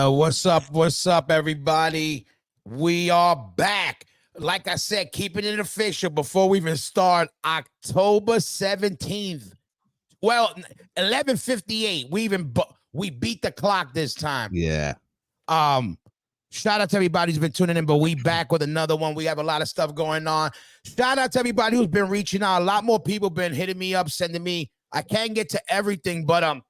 What's up? What's up, everybody? We are back. Like I said, keeping it official before we even start. October 17th. Well, 11:58. We beat the clock this time. Yeah. Shout out to everybody who's been tuning in, but we back with another one. We have a lot of stuff going on. Shout out to everybody who's been reaching out. A lot more people been hitting me up, sending me. I can't get to everything, but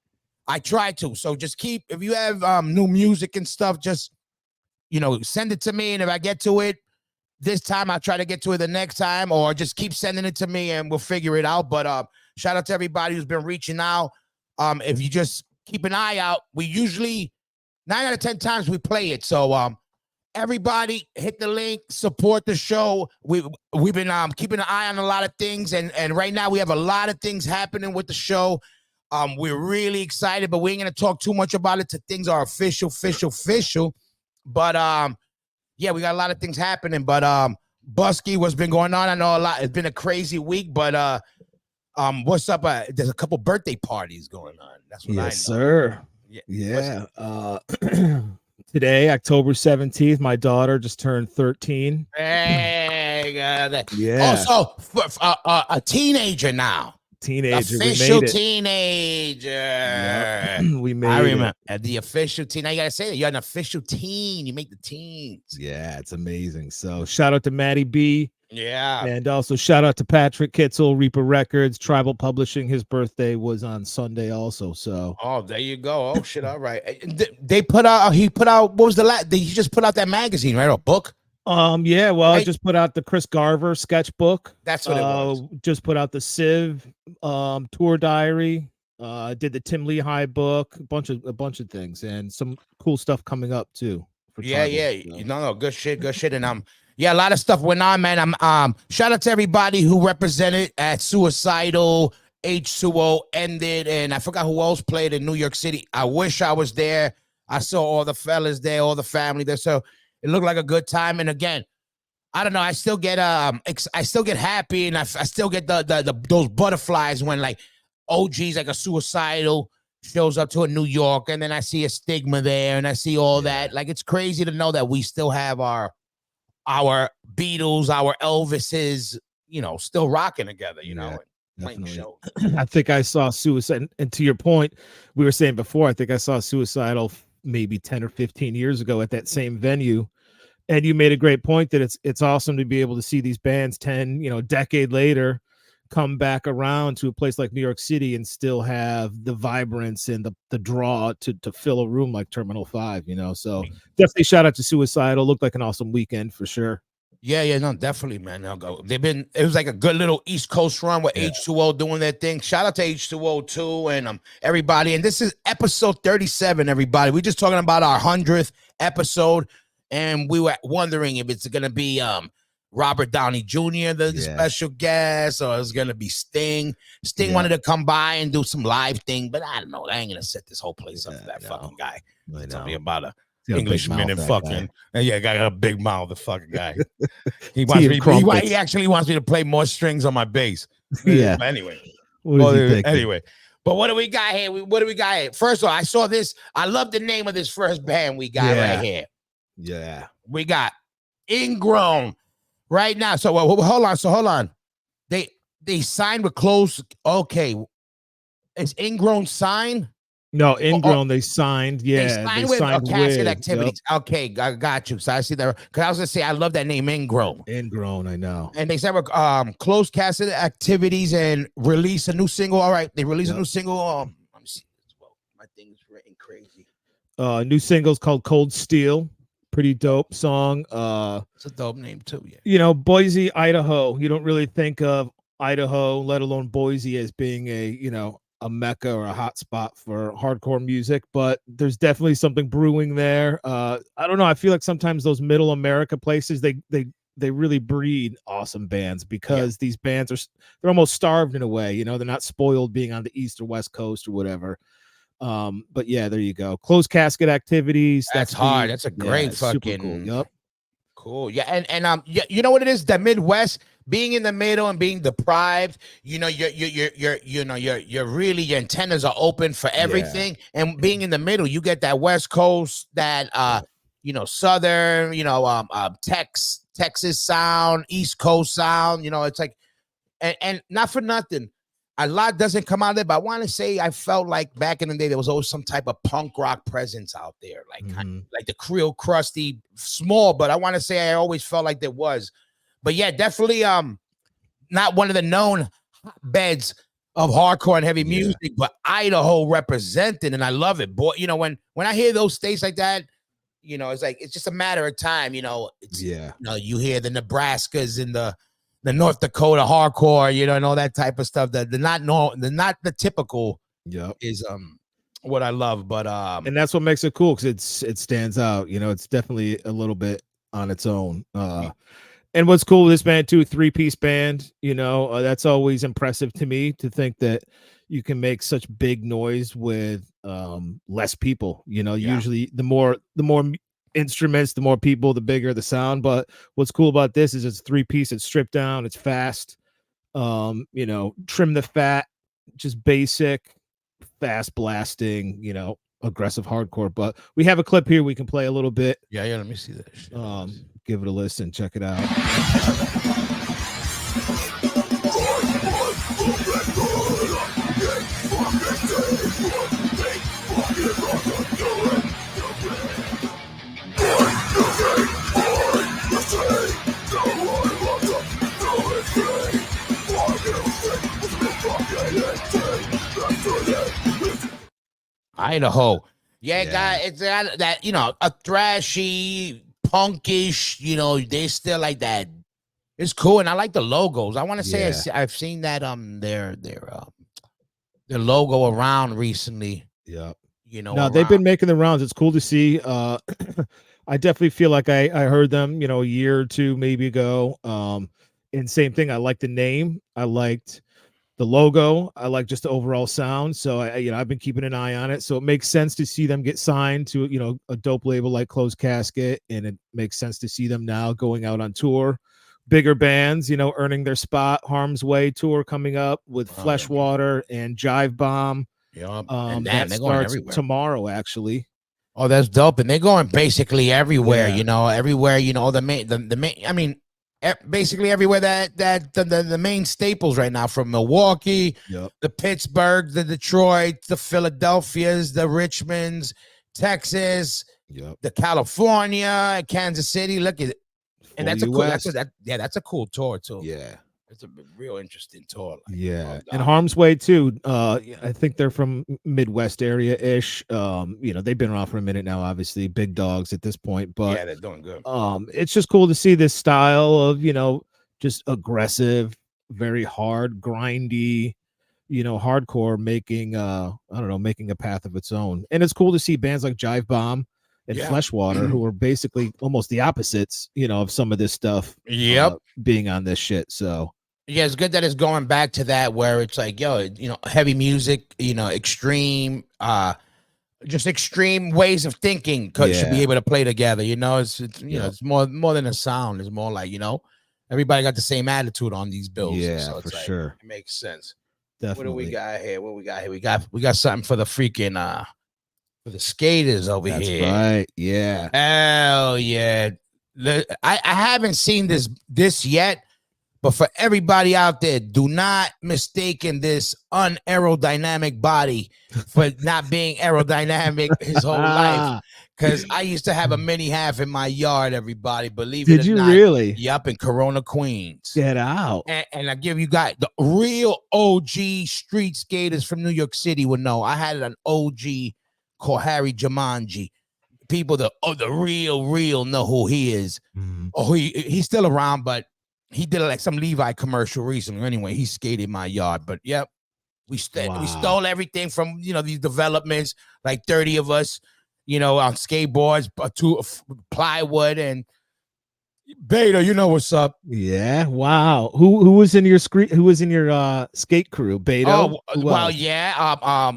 I try to. So just keep, if you have new music and stuff, just send it to me. And if I get to it this time, I'll try to get to it the next time, or just keep sending it to me and we'll figure it out. But shout out to everybody who's been reaching out. If you just keep an eye out, we usually 9 out of 10 times we play it. So everybody hit the link, support the show. We've been keeping an eye on a lot of things, and right now we have a lot of things happening with the show. We're really excited, but we ain't gonna talk too much about it till things are official. But yeah, we got a lot of things happening. But Busky, what's been going on? I know a lot. It's been a crazy week, but what's up? There's a couple birthday parties going on. That's what I know. Yes, sir. Yeah. Today, October 17th, my daughter just turned 13. Hey, Yeah. Also, a teenager now. Official teenager. Yep. We made I remember the official teen. Now you gotta say that you're an official teen. You make the teens. Yeah, it's amazing. So shout out to Maddie B. Yeah. And also shout out to Patrick Kitzel, Reaper Records, Tribal Publishing. His birthday was on Sunday also. So there you go. Oh shit. All right. They put out, he put out, what was the last? He just put out that magazine, right? Or book? Yeah, well, I just put out the Chris Garver sketchbook. That's what it was. Just put out the Civ tour diary. Did the Tim Lehigh book, a bunch of things, and some cool stuff coming up too. No, good shit. And yeah, a lot of stuff went on, man. Shout out to everybody who represented at Suicidal, H2O ended, and I forgot who else played in New York City. I wish I was there. I saw all the fellas there, all the family there. So it looked like a good time. And again, I don't know. I still get happy, and I still get those butterflies when like OGs like a Suicidal shows up to a New York, and then I see a Stigma there, and I see all that. Like, it's crazy to know that we still have our Beatles, our Elvises, still rocking together. Playing shows. I think I saw Suicide, and to your point, we were saying before, I think I saw Suicidal maybe 10 or 15 years ago at that same venue. And you made a great point that it's awesome to be able to see these bands a decade later come back around to a place like New York City and still have the vibrance and the draw to fill a room like Terminal 5, So definitely shout out to Suicidal. Looked like an awesome weekend for sure. Yeah, no, definitely, man. It was like a good little East Coast run with H2O doing their thing. Shout out to H2O too, and everybody. And this is episode 37, everybody. We're just talking about our 100th episode, and we were wondering if it's gonna be Robert Downey Jr., the special guest, or it's gonna be Sting. Sting wanted to come by and do some live thing, but I don't know. I ain't gonna set this whole place up for that fucking guy. Tell me about a Englishman and fucking got a big mouth, the fucking guy. He actually wants me to play more strings on my bass. Yeah. Anyway. But what do we got here? First of all, I saw this. I love the name of this first band we got right here. Yeah. We got Ingrown right now. So hold on. They signed with Close. Okay. Is Ingrown signed? No, Ingrown, they signed. Yeah, they signed with Casket Activities. Yep. Okay, I got you. So I see that, because I was gonna say I love that name, Ingrown. Ingrown, I know. And they said we're close Casket Activities and release a new single. All right, they released a new single. Let me see as well. My thing is written crazy. New single's called Cold Steel. Pretty dope song. It's a dope name too. Yeah. Boise, Idaho. You don't really think of Idaho, let alone Boise, as being a mecca or a hot spot for hardcore music, but there's definitely something brewing there. I don't know. I feel like sometimes those middle America places, they really breed awesome bands, because these bands they're almost starved in a way. They're not spoiled being on the East or West Coast or whatever. But yeah, there you go. Closed Casket Activities. That's hard. That's a great fucking cool. Yep. Cool. Yeah. And you know what it is? The Midwest being in the middle and being deprived, you're really, your antennas are open for everything. And being in the middle, you get that West Coast, that Southern, Texas sound, East Coast sound. It's like, and not for nothing, a lot doesn't come out of it, but I want to say I felt like back in the day there was always some type of punk rock presence out there, like the Creole Crusty, small, but I want to say I always felt like there was. But yeah, definitely not one of the known beds of hardcore and heavy music, but Idaho represented, and I love it. Boy, when I hear those states like that, it's like it's just a matter of time. It's you hear the Nebraskas and the North Dakota hardcore, and all that type of stuff. They're not the typical. Is what I love, but and that's what makes it cool, because it stands out. It's definitely a little bit on its own. And what's cool with this band too, 3-piece band, that's always impressive to me, to think that you can make such big noise with less people. Usually the more instruments, the more people, the bigger the sound. But what's cool about this is it's 3-piece, it's stripped down, it's fast, trim the fat, just basic, fast blasting, aggressive hardcore. But we have a clip here we can play a little bit. Let me see that. Give it a listen, check it out. Idaho. It's got that, a thrashy, punkish, they still like that. It's cool, and I like the logos. I want to say I've seen that their logo around recently. No, they've been making the rounds. It's cool to see. I definitely feel like I heard them, a year or two maybe ago. And same thing, I liked the name, I liked the logo, I like just the overall sound. So I've been keeping an eye on it. So it makes sense to see them get signed to a dope label like Closed Casket, and it makes sense to see them now going out on tour. Bigger bands, earning their spot. Harm's Way tour coming up with Fleshwater and Jive Bomb. And that starts tomorrow, actually. Oh, that's dope. And they're going basically everywhere. Everywhere. The main. I mean, basically everywhere that the main staples right now, from Milwaukee, the Pittsburgh, the Detroit, the Philadelphias, the Richmonds, Texas, the California, Kansas City. Look at it. And that's a cool tour too. It's a real interesting tour. And Harm's Way too. I think they're from Midwest area ish. They've been around for a minute now, obviously big dogs at this point, but they're doing good. It's just cool to see this style of, just aggressive, very hard, grindy, hardcore making making a path of its own. And it's cool to see bands like Jive Bomb and Fleshwater, who are basically almost the opposites, of some of this stuff. Being on this shit. So it's good that it's going back to that, where it's like, heavy music, extreme, just extreme ways of thinking should be able to play together. It's more than a sound. It's more like, everybody got the same attitude on these bills. So it's for sure. It makes sense. Definitely. What do we got here? We got something for the freaking for the skaters over here. That's right. Yeah. Hell yeah. I haven't seen this yet, but for everybody out there, do not mistaken this unaerodynamic body for not being aerodynamic his whole life. Because I used to have a mini half in my yard, everybody. Believe it or not. Did you really? Yep, in Corona, Queens. Get out. And I give you guys, the real OG street skaters from New York City would know. I had an OG called Harry Jumanji. People the real know who he is. Oh, he's still around, but he did like some Levi commercial recently. Anyway, he skated in my yard. But yep, we stole everything from these developments, like 30 of us, on skateboards, to plywood and Beta. What's up? Yeah, wow. Who was in your skate crew? Beta. Oh, well, yeah.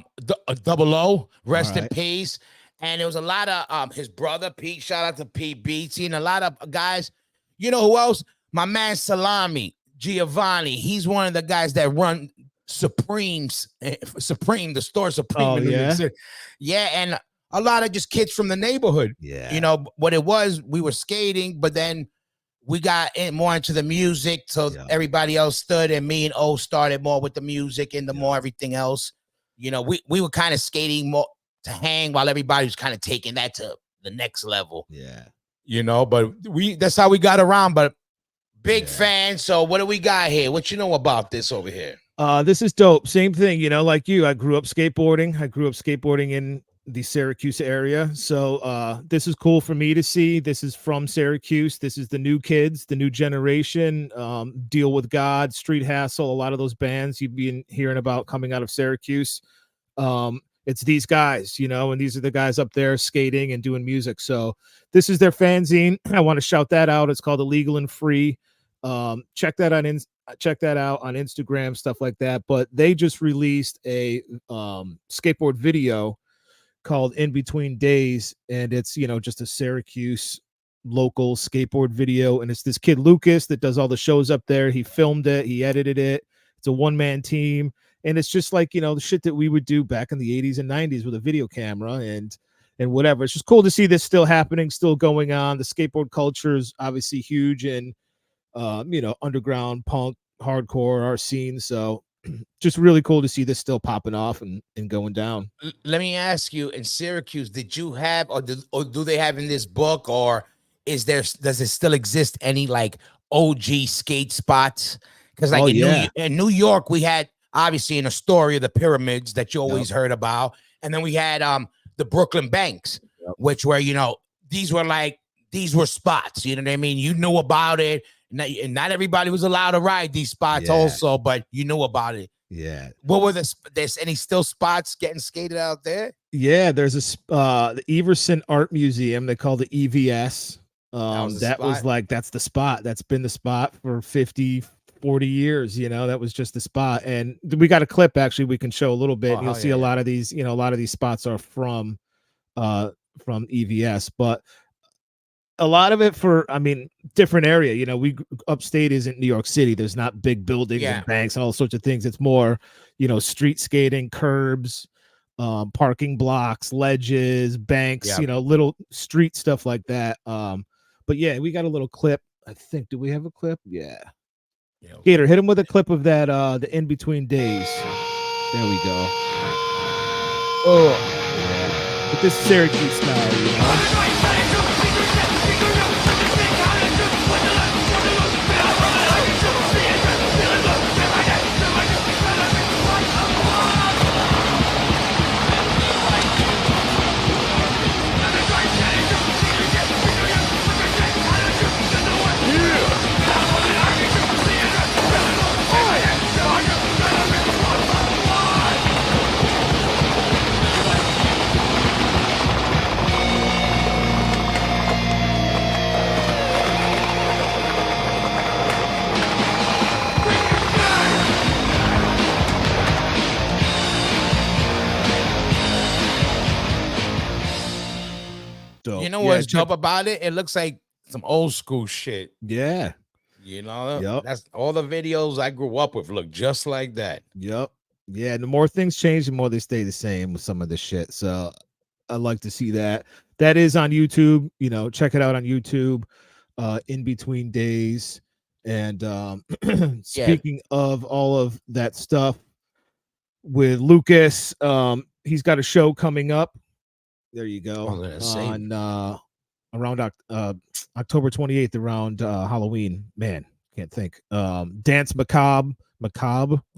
Double O, rest in peace. And there was a lot of his brother Pete. Shout out to Pete Beatsy and a lot of guys. You know who else? My man Salami, Giovanni. He's one of the guys that run Supreme, the store Supreme Oh, in New York yeah? City. Yeah, and a lot of just kids from the neighborhood. Yeah. You know what it was? We were skating, but then we got more into the music, so Yeah. everybody else stood, and me and O started more with the music and the Yeah. more everything else. You know, we were kind of skating more to hang while everybody was kind of taking that to the next level. Yeah. You know, but that's how we got around. But big Yeah. fan. So what do we got here? What you know about this over here? This is dope. Same thing, you know, like you. I grew up skateboarding in the Syracuse area. So this is cool for me to see. This is from Syracuse. This is the new kids, the new generation. Deal with God, Street Hassle, a lot of those bands you've been hearing about coming out of Syracuse. It's these guys, you know, and these are the guys up there skating and doing music. So this is their fanzine. I want to shout that out. It's called Illegal and Free. Check that out on Instagram, stuff like that. But they just released a skateboard video called In Between Days, and it's, you know, just a Syracuse local skateboard video, and it's this kid Lucas that does all the shows up there. He filmed it, he edited it. It's a one-man team, and it's just like, you know, the shit that we would do back in the 80s and 90s with a video camera and whatever. It's just cool to see this still happening, still going on. The skateboard culture is obviously huge in you know, underground punk, hardcore, our scene. So just really cool to see this still popping off and going down. Let me ask you, in Syracuse, did you have, or do they have in this book, or does it still exist any like OG skate spots? Because like in New York, we had obviously in Astoria the pyramids that you always heard about, and then we had the Brooklyn Banks, which were, you know, these were spots. You know what I mean? You knew about it. And not everybody was allowed to ride these spots also, but you knew about it. Yeah. What were there's any still spots getting skated out there? Yeah, there's the Everson Art Museum, they call the EVS. That's the spot. That's been the spot for 50, 40 years, you know. That was just the spot. And we got a clip actually we can show a little bit. You'll see a lot of these, you know, a lot of these spots are from EVS, but a lot of it different area. You know, upstate isn't New York City. There's not big buildings and banks and all sorts of things. It's more, you know, street skating, curbs, parking blocks, ledges, banks, you know, little street stuff like that. But yeah, we got a little clip. I think, do we have a clip? Yeah. Gator, hit him with a clip of that, the In Between Days. There we go. Oh, yeah. But this Syracuse style, you know? You know what's dope about it? It looks like some old school shit. Yeah. You know, that's all the videos I grew up with look just like that. Yep. Yeah. And the more things change, the more they stay the same with some of the shit. So I like to see that. That is on YouTube. You know, check it out on YouTube. In Between Days. And speaking of all of that stuff with Lucas, he's got a show coming up. There you go. On around October 28th, around Halloween. Man, can't think. Dance Macabre. I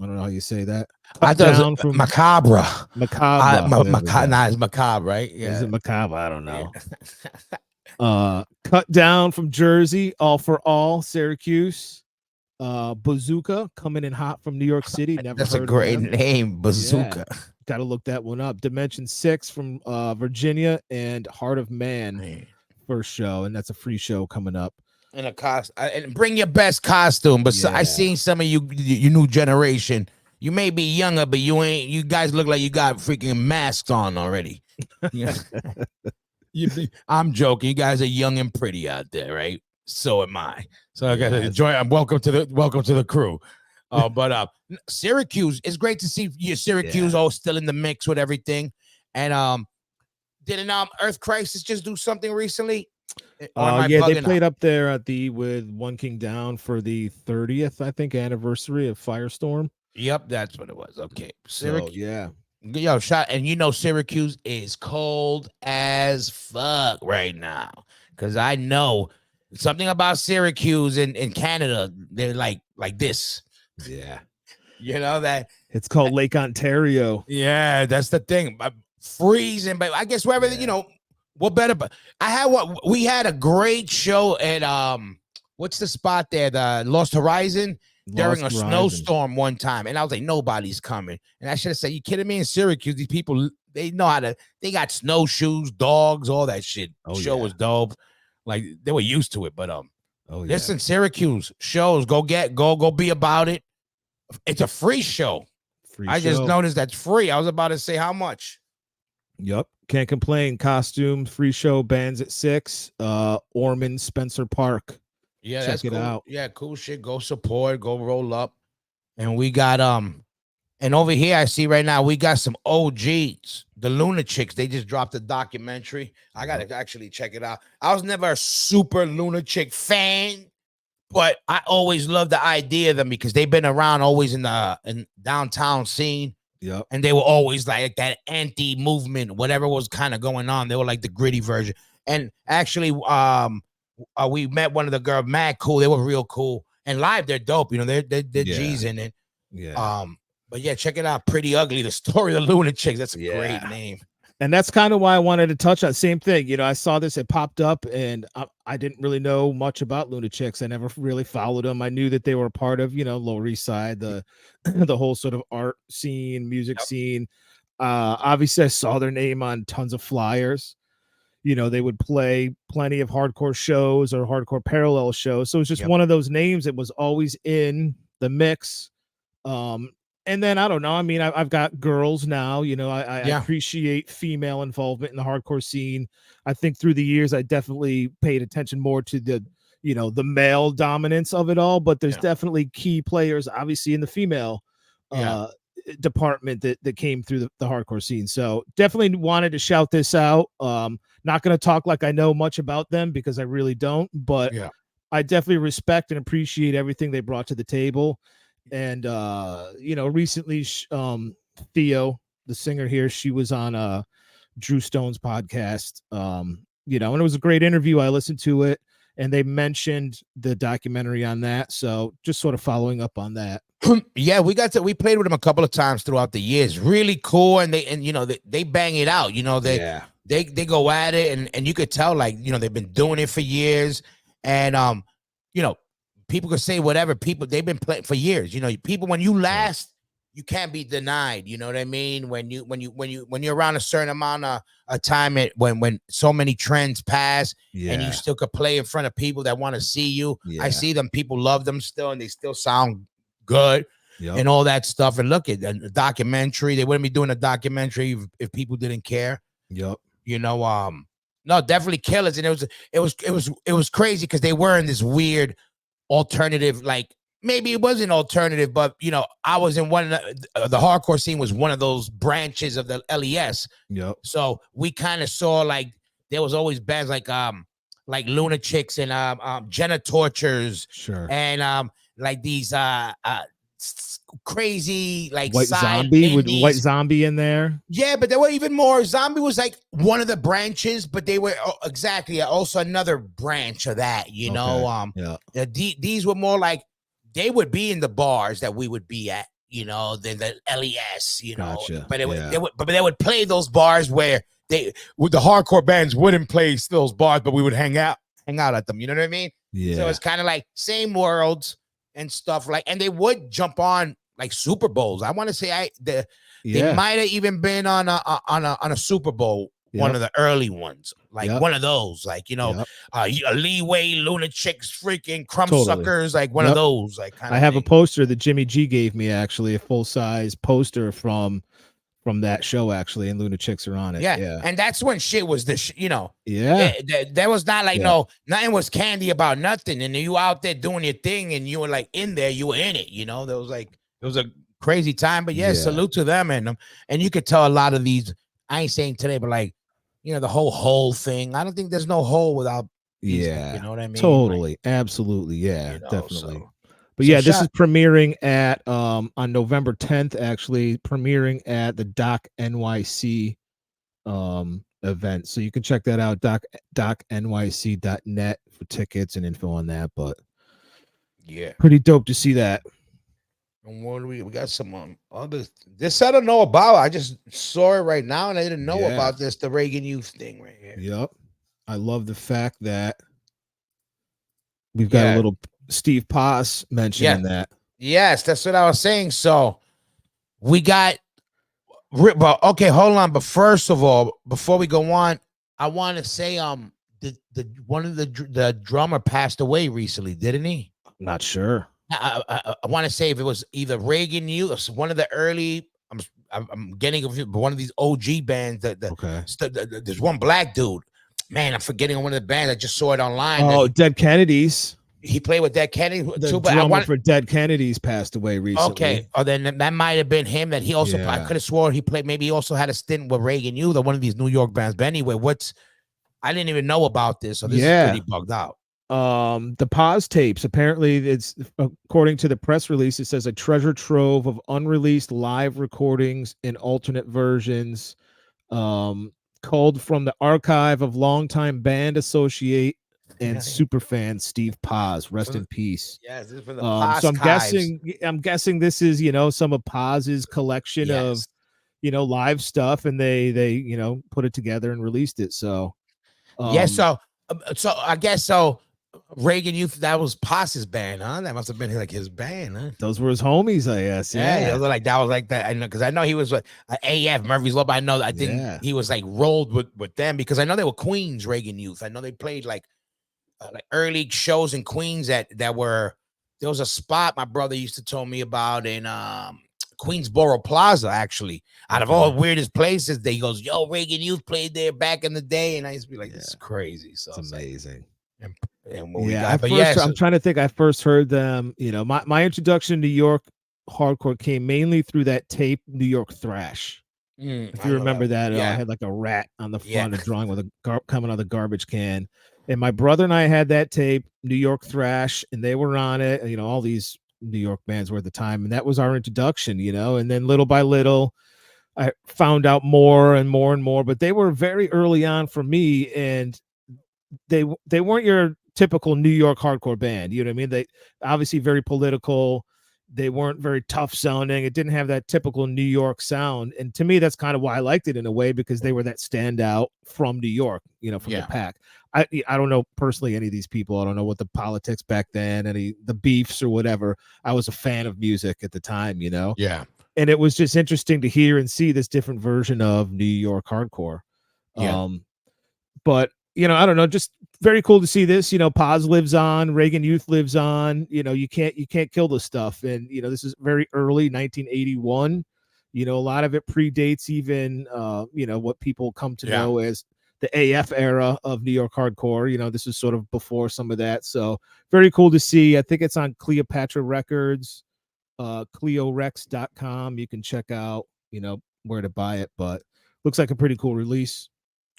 don't know how you say that. I thought from Macabre. It's Macabre, right? Yeah. Is it Macabre? I don't know. Cut Down from Jersey. All for All, Syracuse. Bazooka coming in hot from New York City. That's a great name, Bazooka. Yeah. Got to look that one up. Dimension 6 from Virginia, and Heart of Man first show, and that's a free show coming up. And and bring your best costume. But I seen some of you new generation. You may be younger, but you guys look like you got freaking masks on already. I'm joking. You guys are young and pretty out there, right? So am I. So I got to Yeah. enjoy. I'm welcome to the crew. But Syracuse, it's great to see you. Syracuse all still in the mix with everything. And didn't Earth Crisis just do something recently? Or am I Yeah, they bugging played out? up there at the with One King Down for the 30th, I think, anniversary of Firestorm. Yep, that's what it was. Okay, So Syracuse. yeah, Yo, shot, and Syracuse is cold as fuck right now. Cause I know something about Syracuse in Canada. They're like this. yeah. You know that. It's called Lake Ontario. Yeah, that's the thing. Freezing, but I guess wherever what better. But we had a great show at what's the spot there? The Lost Horizon. During a snowstorm one time, and I was like, nobody's coming. And I should have said, you kidding me? In Syracuse, these people, they know how to, they got snowshoes, dogs, all that shit. Show was dope. Like they were used to it. But listen, Syracuse shows, go be about it. It's a free show. I just noticed that's free. I was about to say how much. Yep. Can't complain. Costumes, free show, bands at 6. Ormond, Spencer Park. Yeah, check that's it cool. out. Yeah, cool shit. Go support, go roll up. And we got and over here I see right now we got some OGs, the Lunachicks. They just dropped a documentary. I gotta actually check it out. I was never a super Lunachick fan, but I always loved the idea of them because they've been around always in downtown scene. Yep. And they were always like that anti-movement, whatever was kind of going on. They were like the gritty version. And actually, we met one of the girls, mad cool. They were real cool. And live, they're dope. You know, they're G's in it. Yeah. But yeah, check it out. Pretty Ugly, the story of the Lunachicks. That's a great name. And that's kind of why I wanted to touch on same thing. You know, I saw this, it popped up, and I didn't really know much about Lunachicks. I never really followed them. I knew that they were a part of, Lower East Side, the whole sort of art scene, music scene. Obviously, I saw their name on tons of flyers. They would play plenty of hardcore shows or hardcore parallel shows. So it's just one of those names that was always in the mix. And then I don't know. I mean, I've got girls now. I appreciate female involvement in the hardcore scene. I think through the years, I definitely paid attention more to the male dominance of it all. But there's definitely key players, obviously, in the female department that came through the hardcore scene. So definitely wanted to shout this out. Not going to talk like I know much about them because I really don't. But I definitely respect and appreciate everything they brought to the table. And recently Theo, the singer here, she was on Drew Stone's podcast, and it was a great interview. I listened to it, and they mentioned the documentary on that, so just sort of following up on that. Yeah, we played with them a couple of times throughout the years. Really cool, and they bang it out. They go at it, and you could tell they've been doing it for years, and people could say whatever. They've been playing for years. People, when you last, you can't be denied. You know what I mean? When you're around a certain amount of time, when so many trends pass, and you still could play in front of people that want to see you. I see them. People love them still, and they still sound good and all that stuff. And look at the documentary. They wouldn't be doing a documentary if people didn't care. Yep. No, definitely killers. And it was crazy because they were in this weird alternative, like maybe it wasn't alternative, but I was in one of the hardcore scene was one of those branches of the LES. So we kind of saw there was always bands like Lunachicks and Jenna Tortures, and like these crazy White Zombie with White Zombie in there. Yeah, but there were even more. Zombie was like one of the branches, but they were also another branch of that. These were more like they would be in the bars that we would be at. Than the LES. Gotcha. But they would play those bars where the hardcore bands wouldn't play those bars, but we would hang out at them. You know what I mean? Yeah. So it's kind of like same worlds and stuff and they would jump on like Super Bowls. I want to say they might have even been on a Super Bowl, one of the early ones, one of those, Leeway, Lunachicks, freaking Crumb Suckers, like one of those, I have a poster that Jimmy G gave me, actually, a full size poster from from that show actually, and Lunatics are on it. Yeah. Yeah. And that's when shit was Yeah. there was not like Yeah. nothing was candy about nothing. And you out there doing your thing and you were like in there, you were in it, there was like it was a crazy time. But yeah, Yeah. salute to them. And you could tell a lot of these, I ain't saying today, but like, the whole thing. I don't think there's no hole without music, Yeah. you know what I mean? Totally. Like, Absolutely. Yeah, definitely. So, But yeah, this is premiering at on November 10th, actually premiering at the Doc NYC event. So you can check that out, docnyc.net for tickets and info on that. But yeah, pretty dope to see that. And what do we got some other this I don't know about. I just saw it right now and I didn't know about this, the Reagan Youth thing right here. Yep. I love the fact that we've got a little Steve Paz mentioning that. Yes, that's what I was saying. So we got but okay, hold on. But first of all, before we go on, I want to say the one of the drummer passed away recently, didn't he? Not sure. I want to say if it was either Reagan Youth or one of the early. I'm getting one of these OG bands. There's one black dude. Man, I'm forgetting one of the bands. I just saw it online. Oh, Dead Kennedys. He played with Dead Kennedy too. But drummer for Dead Kennedys passed away recently. Okay, then that might have been him. That he also I could have sworn he played. Maybe he also had a stint with Reagan Youth or one of these New York bands. But anyway, I didn't even know about this. So this is pretty bugged out. The Paz tapes, apparently it's, according to the press release, it says a treasure trove of unreleased live recordings and alternate versions, culled from the archive of longtime band associate and super fan Steve Paz. Rest in peace. Yes, this is for the Paz. So I'm guessing this is some of Paz's collection of live stuff, and they put it together and released it. So so I guess so. Reagan Youth, that was Paz's band, huh? That must have been like his band, huh? Those were his homies, I guess. Yeah, that was like that. I know because I know he was with AF Murphy's Law. I think he was like rolled with them because I know they were Queens Reagan Youth. I know they played like early shows in Queens that were. There was a spot my brother used to tell me about in Queensboro Plaza, actually. Out of all the weirdest places, he goes, "Yo, Reagan Youth played there back in the day," and I used to be like, "This is crazy." So it's amazing. I'm trying to think. I first heard them. My introduction to New York hardcore came mainly through that tape, New York Thrash. If you remember that, I had like a rat on the front, a drawing with coming out of the garbage can. And my brother and I had that tape, New York Thrash, and they were on it. All these New York bands were at the time, and that was our introduction. And then little by little, I found out more and more and more. But they were very early on for me, and they weren't your typical New York hardcore band. You know what I mean? They obviously very political. They weren't very tough sounding. It didn't have that typical New York sound. And to me, that's kind of why I liked it in a way, because they were that standout from New York, from the pack. I don't know personally any of these people. I don't know what the politics back then, the beefs or whatever. I was a fan of music at the time, Yeah. And it was just interesting to hear and see this different version of New York hardcore. Yeah. But I don't know, just very cool to see this. Paz lives on, Reagan Youth lives on. You can't kill this stuff. And this is very early 1981. A lot of it predates even what people come to know as the AF era of New York hardcore. This is sort of before some of that. So very cool to see. I think it's on Cleopatra Records, cleorex.com. You can check out where to buy it, but looks like a pretty cool release.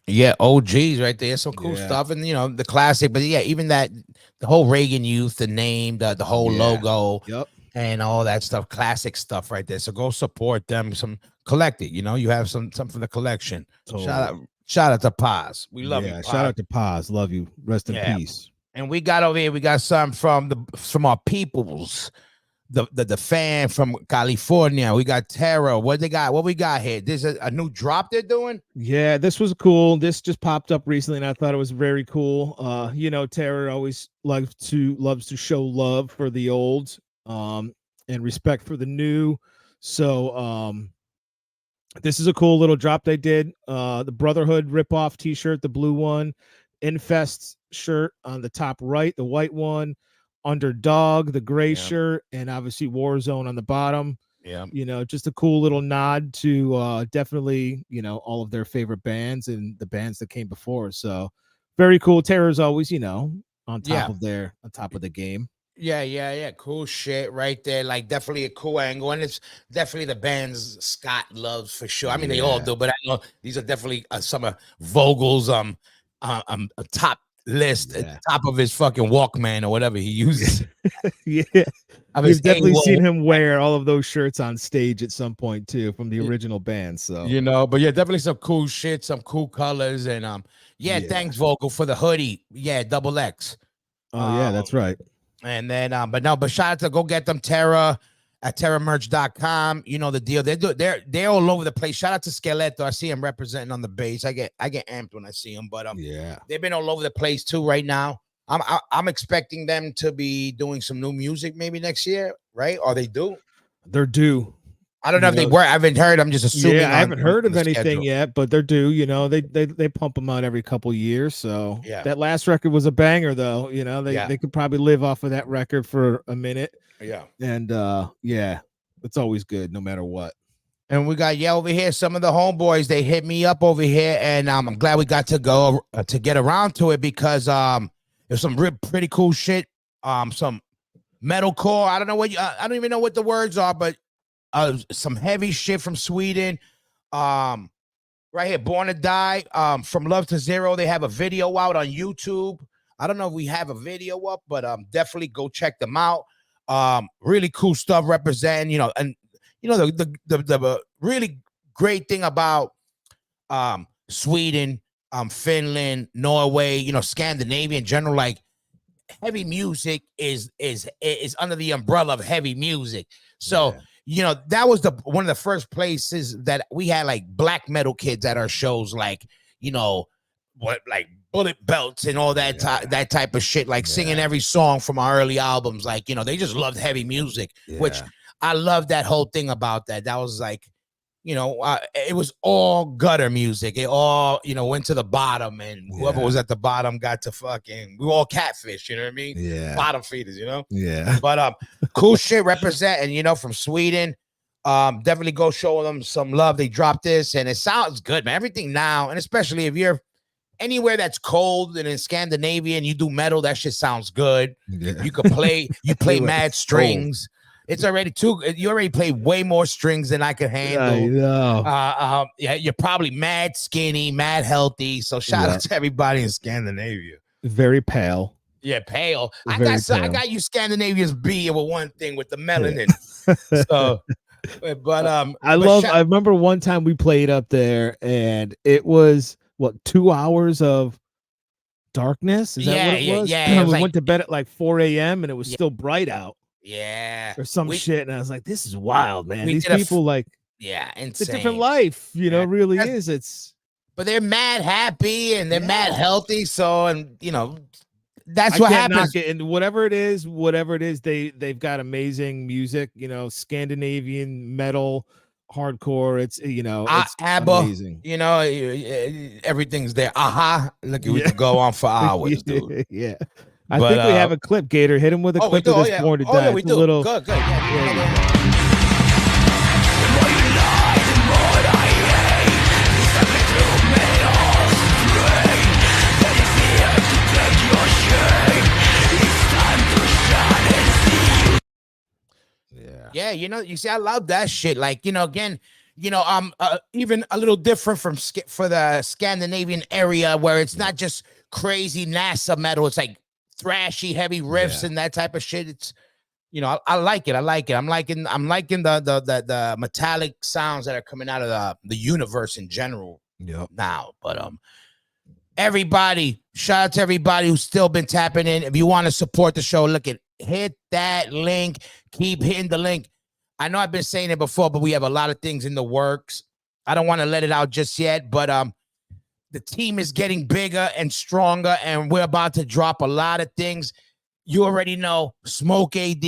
Yeah, OGs right there. Some cool stuff. And the classic, but even that the whole Reagan Youth, the name, the whole logo, and all that stuff, classic stuff right there. So go support them. Some collect it. You have something for the collection. Totally. Shout out to Paz. We love you. Paz. Shout out to Paz. Love you. Rest in peace. And we got over here, we got some from our peoples. The fan from California. We got Terra. What we got here? There's a new drop they're doing. Yeah, this was cool. This just popped up recently, and I thought it was very cool. Terra always loves to show love for the old, and respect for the new. So this is a cool little drop they did. The Brotherhood ripoff T-shirt, the blue one, Infest shirt on the top right, the white one. Underdog, the gray shirt, and obviously Warzone on the bottom. Yeah. Just a cool little nod to definitely, all of their favorite bands and the bands that came before. So very cool. Terror's always, on Yeah. top of the game. Yeah. Cool shit right there. Like definitely a cool angle. And it's definitely the bands Scott loves for sure. I mean, they all Yeah. do, but I know these are definitely some of Vogel's a top list at Yeah. the top of his fucking Walkman or whatever he uses. Yeah. Of his You've definitely seen AWOL, him wear all of those shirts on stage at some point too from the original band. So but yeah, definitely some cool shit, some cool colors, and yeah, Yeah. thanks Vogel for the hoodie. Yeah, double X. Oh yeah, that's right. And then but shout out to go get them Terra at terramerch.com. You know the deal. They're all over the place. Shout out to Skeleto. I see him representing on the base. I get amped when I see him, but Yeah. they've been all over the place too right now. I'm expecting them to be doing some new music maybe next year, right? Or they do. They're due. I don't know if they were. I haven't heard. I'm just assuming. Yeah, I haven't heard on of the anything schedule. yet, but they're due. They pump them out every couple years. So Yeah. that last record was a banger, though. Yeah. They could probably live off of that record for a minute. Yeah. And yeah, it's always good, no matter what. And we got over here. Some of the homeboys, they hit me up over here, and I'm glad we got to go to get around to it because there's some pretty cool shit. Some metalcore. I don't even know what the words are, but some heavy shit from Sweden. Right here, Born to Die. From Love to Zero. They have a video out on YouTube. I don't know if we have a video up, but definitely go check them out. Really cool stuff representing, and the really great thing about Sweden, Finland, Norway, Scandinavia in general, like heavy music is under the umbrella of heavy music. So that was one of the first places that we had like black metal kids at our shows, like like Bullet Belts and all that that type of shit, like singing every song from our early albums. Like they just loved heavy music, which I love that whole thing about that. That was like, it was all gutter music. It all, went to the bottom, and whoever was at the bottom got to we were all catfish, you know what I mean? Yeah. Bottom feeders, Yeah. But cool shit representing, from Sweden. Definitely go show them some love. They dropped this and it sounds good, man. Everything now, and especially if you're anywhere that's cold and in Scandinavia and you do metal, that shit sounds good. Yeah. You could play, mad strings. It's already you already play way more strings than I could handle. I know. Yeah, you're probably mad skinny, mad healthy. So shout out to everybody in Scandinavia. Very pale. Yeah, pale. I Very got you Scandinavians B with one thing with the melanin. So but I remember one time we played up there and it was 2 hours of darkness. Is that what it was? Yeah. We went to bed at like 4 a.m. and it was still bright out. Yeah. Or some shit. And I was like, this is wild, man. These insane. people it's a different life, really is. But they're mad happy and they're mad healthy. So, and that's what happens. And whatever it is, they've got amazing music, Scandinavian metal, hardcore. It's it's ABBA, amazing. Everything's there. Look, we could go on for hours, dude. Yeah. I think we have a clip, Gator. Hit him with a clip of this Born to Die. Yeah, we do. Good. Yeah, you see, I love that shit. Like, again, even a little different for the Scandinavian area where it's not just crazy NASA metal. It's like thrashy, heavy riffs and that type of shit. It's, I like it. I'm liking the metallic sounds that are coming out of the universe in general now. But everybody, shout out to everybody who's still been tapping in. If you want to support the show, hit that link. Keep hitting the link. I know I've been saying it before, but we have a lot of things in the works. I don't want to let it out just yet, but the team is getting bigger and stronger, and we're about to drop a lot of things. You already know, Smoke AD.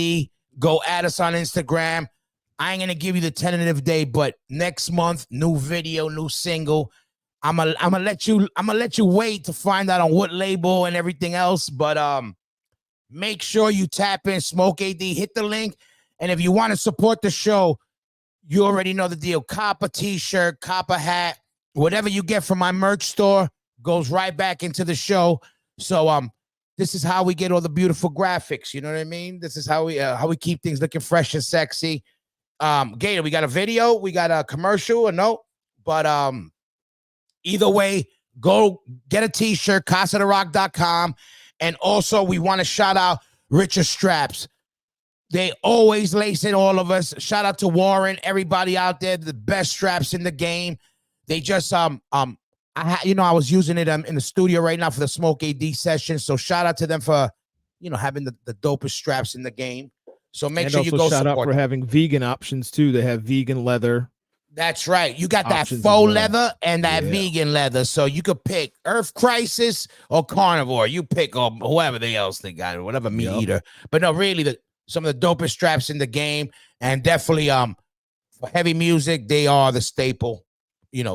Go at us on Instagram. I ain't gonna give you the tentative date, but next month, new video, new single. I'm gonna let you wait to find out on what label and everything else. But make sure you tap in Smoke AD, hit the link. And if you want to support the show, You already know the deal. Copper t-shirt, copper hat, whatever you get from my merch store goes right back into the show. So this is how we get all the beautiful graphics. You know what I mean? This is how we keep things looking fresh and sexy. Gator, we got a video, we got a commercial, or no? But either way, go get a t-shirt, CasaDeRock.com. And also, we want to shout out Richard Straps. They always lacing all of us. Shout out to Warren, everybody out there, the best straps in the game. They just I was using it in the studio right now for the Smoke AD session. So shout out to them for having the dopest straps in the game. So make sure you go shout out support for them. having vegan options too. They have vegan leather. That's right. You got that Options as faux well. leather and that vegan leather. So you could pick Earth Crisis or Carnivore. You pick or whoever they else they got, whatever meat eater. But no, really, some of the dopest straps in the game. And definitely for heavy music, they are the staple.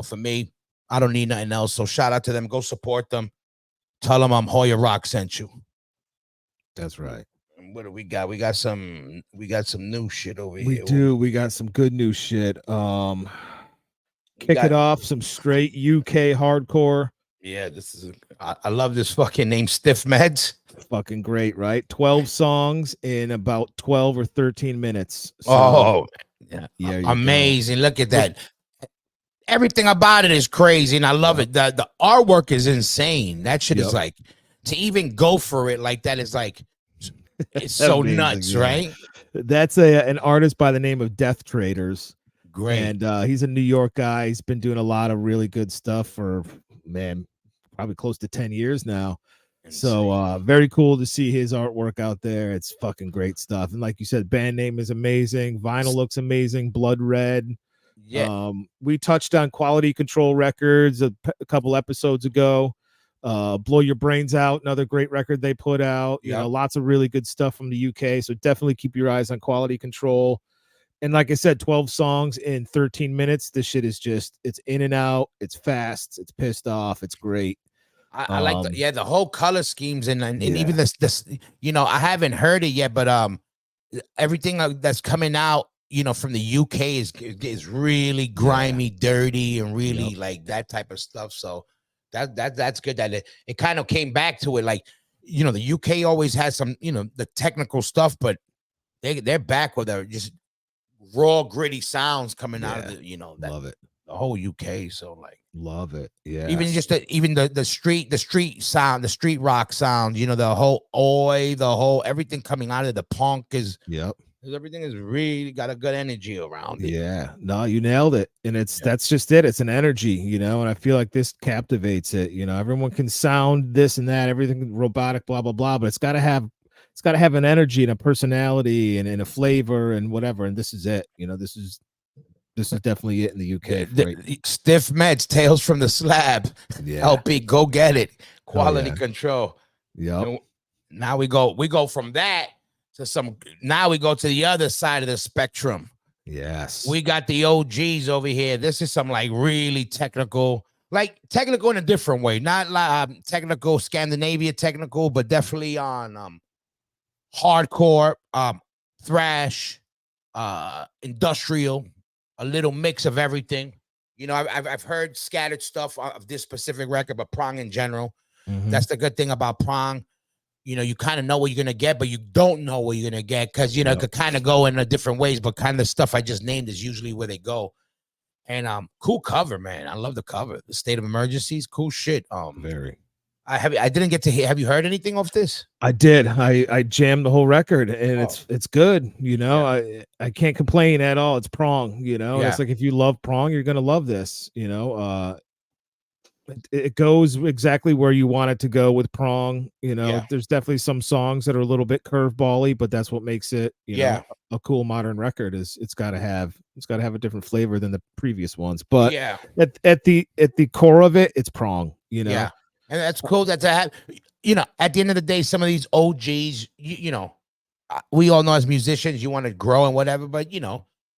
For me, I don't need nothing else. So shout out to them. Go support them. Tell them Hoya Rock sent you. That's right. What do we got? We got some new shit over here. We do. We got some good new shit. Kick it off, some straight UK hardcore. Yeah, I love this fucking name, Stiff Meds. Fucking great, right? 12 songs in about 12 or 13 minutes. So, yeah, amazing. Look at that. Everything about it is crazy, and I love it. The artwork is insane. That shit is like, to even go for it like that is like, it's so amazing, nuts, right? That's an artist by the name of Death Traders. Great. And he's a New York guy. He's been doing a lot of really good stuff for, probably close to 10 years now. Insane. So very cool to see his artwork out there. It's fucking great stuff. And like you said, band name is amazing. Vinyl looks amazing. Blood Red. Yeah. We touched on Quality Control Records a couple episodes ago. Blow Your Brains Out, another great record they put out. You know, lots of really good stuff from the UK. So definitely keep your eyes on Quality Control. And like I said, 12 songs in 13 minutes. This shit is just, it's in and out. It's fast. It's pissed off. It's great. I like the whole color schemes and even this, I haven't heard it yet, but everything that's coming out, from the UK is really grimy, dirty, and really like that type of stuff. So that's good that it kind of came back to it. Like, the UK always has some, the technical stuff, but they're back with their just raw, gritty sounds coming out of the, love it. The whole UK. So like, love it. Yeah. Even just the street sound, the street rock sound, the whole everything coming out of the punk is everything is really got a good energy around it. Yeah, no, you nailed it. And that's just it. It's an energy, and I feel like this captivates it. Everyone can sound this and that, everything robotic, blah, blah, blah, but it's got to have an energy and a personality and a flavor and whatever. And this is it. This is definitely it in the UK. Stiff Meds, Tales from the Slab. LP, go get it. Quality Control. Yeah. Now we go from that to now we go to the other side of the spectrum. Yes. We got the OGs over here. This is some like really technical in a different way. Not like technical, Scandinavia technical, but definitely on hardcore, thrash, industrial, a little mix of everything. I've heard scattered stuff of this specific record, but Prong in general. That's the good thing about Prong. You kind of know what you're going to get, but you don't know what you're going to get because, it could kind of go in a different ways, but kind of the stuff I just named is usually where they go. And cool cover, man. I love the cover. The State of Emergencies, cool shit. Very. I didn't get to hear. Have you heard anything of this? I did. I jammed the whole record, and it's good. I can't complain at all. It's Prong. It's like if you love Prong, you're gonna love this. It goes exactly where you want it to go with Prong. There's definitely some songs that are a little bit curvebally, but that's what makes it a cool modern record. Is it's got to have a different flavor than the previous ones. But at the core of it, it's Prong. Yeah. And that's cool that to have, at the end of the day, some of these OGs, we all know as musicians, you want to grow and whatever, but you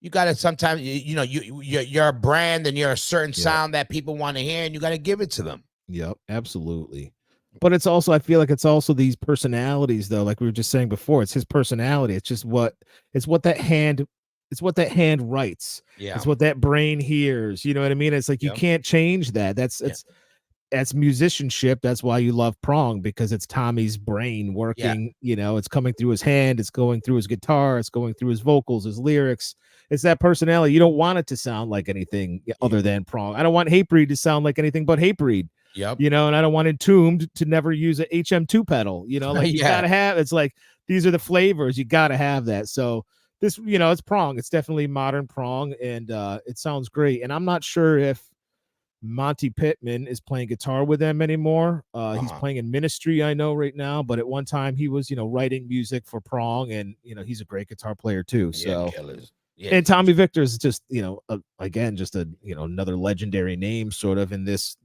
got to sometimes, you're a brand and you're a certain sound that people want to hear and you got to give it to them. Yep, absolutely. But it's also, I feel like it's also these personalities though, like we were just saying before, it's his personality. It's just what that hand it's what that hand writes. Yeah. It's what that brain hears. You know what I mean? It's like you Yep. can't change that. That's musicianship. That's why you love prong, because it's Tommy's brain working. It's coming through his hand, it's going through his guitar, it's going through his vocals, his lyrics. It's that personality. You don't want it to sound like anything other than prong. I don't want Hatebreed to sound like anything but Hatebreed. Yep. And I don't want Entombed to never use a HM2 pedal. Like you gotta have. It's like these are the flavors. You gotta have that. So this, it's prong. It's definitely modern prong, and it sounds great. And I'm not sure if Monty Pittman is playing guitar with them anymore. He's playing in Ministry, I know right now, but at one time he was, writing music for prong, and he's a great guitar player too. So and Tommy Victor is just, again, just a another legendary name sort of in this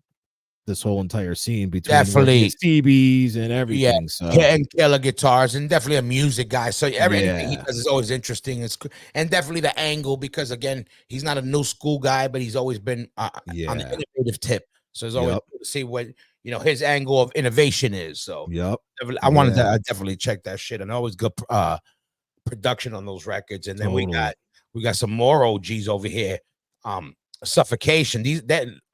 whole entire scene between definitely CBs and everything. So and killer guitars, and definitely a music guy. So everything he does is always interesting. And definitely the angle, because again, he's not a new school guy, but he's always been on the innovative tip. So it's always cool to see what his angle of innovation is. So I wanted to definitely check that shit, and always good production on those records. And then we got some more OGs over here. Suffocation.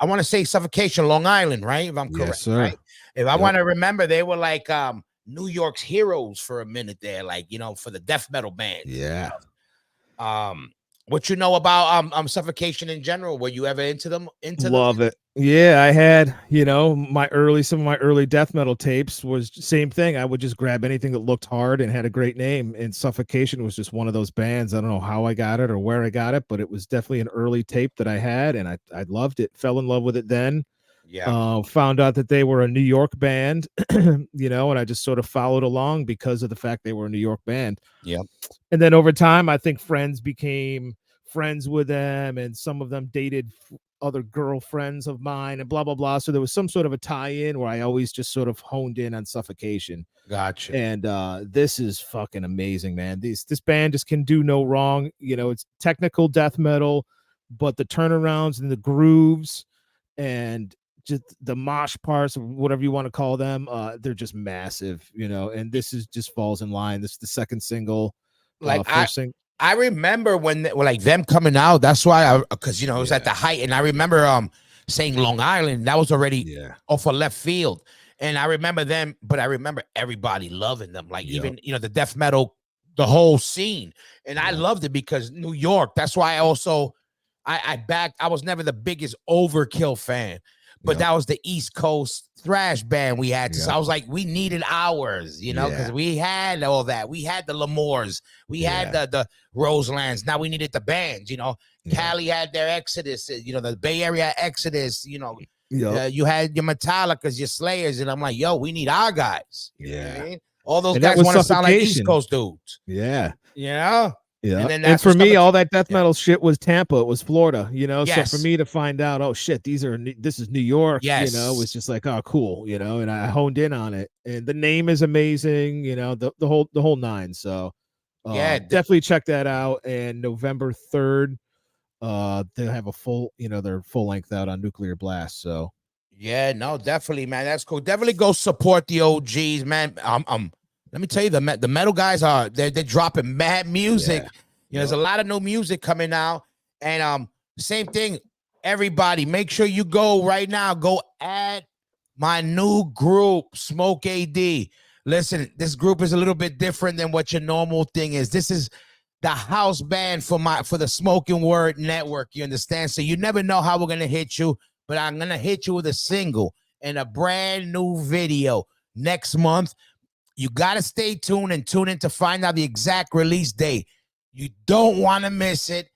I want to say Suffocation, Long Island, right? If I'm correct, right? If I want to remember, they were like New York's heroes for a minute there, like for the death metal band. Yeah. What you know about Suffocation in general? Were you ever into them? Love it. Yeah, I had, some of my early death metal tapes was same thing. I would just grab anything that looked hard and had a great name. And Suffocation was just one of those bands. I don't know how I got it or where I got it, but it was definitely an early tape that I had, and I loved it. Fell in love with it then. Yeah. Found out that they were a New York band, and I just sort of followed along because of the fact they were a New York band. Yeah. And then over time, I think friends became friends with them, and some of them dated other girlfriends of mine, and blah blah blah. So there was some sort of a tie-in where I always just sort of honed in on Suffocation. Gotcha. And this is fucking amazing, man. This band just can do no wrong. It's technical death metal, but the turnarounds and the grooves and just the mosh parts, or whatever you want to call them, they're just massive, and this is just falls in line. This is the second single. I remember when them coming out. That's why because it was at the height, and I remember saying Long Island. That was already off of left field, and I remember them. But I remember everybody loving them, like even the death metal, the whole scene, and I loved it because New York. That's why I also I was never the biggest Overkill fan, but that was the East Coast thrash band we had. So I was like, we needed ours, because we had all that. We had the Lamores, we had the Roselands. Now we needed the bands, Cali had their Exodus, the Bay Area Exodus, you had your Metallicas, your Slayers, and I'm like, yo, we need our guys. You know what I mean? All those guys want to sound like East Coast dudes. Yeah. Yeah. Yeah. And for me, all that death metal shit was Tampa. It was Florida, So for me to find out, oh shit, this is New York, was just like, oh, cool, and I honed in on it. And the name is amazing, the whole nine. So definitely check that out. And November 3rd, they'll have a full, their full length out on Nuclear Blast. So yeah, no, definitely, man. That's cool. Definitely go support the OGs, man. Let me tell you, the metal guys they're dropping mad music. There's a lot of new music coming out, and same thing. Everybody, make sure you go right now. Go add my new group, Smoke AD. Listen, this group is a little bit different than what your normal thing is. This is the house band for the Smoking Word Network. You understand? So you never know how we're gonna hit you, but I'm gonna hit you with a single and a brand new video next month. You got to stay tuned and tune in to find out the exact release date. You don't want to miss it.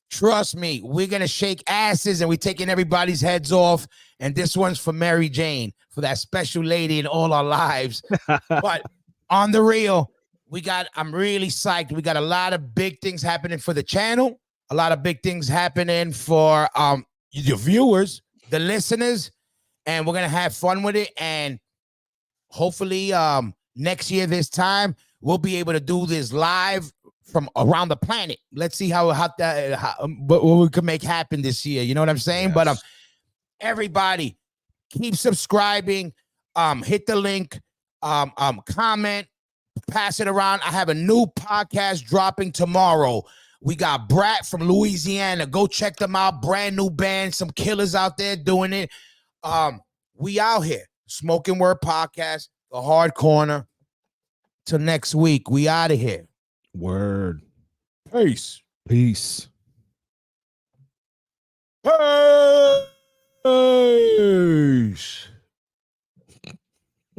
Trust me, we're going to shake asses and we're taking everybody's heads off. And this one's for Mary Jane, for that special lady in all our lives. But on the real, I'm really psyched. We got a lot of big things happening for the channel, a lot of big things happening for your viewers, the listeners, and we're going to have fun with it. And hopefully, next year, this time, we'll be able to do this live from around the planet. Let's see what we can make happen this year. You know what I'm saying? Yes. But everybody, keep subscribing. Hit the link. Comment. Pass it around. I have a new podcast dropping tomorrow. We got Brat from Louisiana. Go check them out. Brand new band. Some killers out there doing it. We out here. Smoking Word Podcast, The Hard Corner. Till next week. We out of here. Word. Peace. Peace.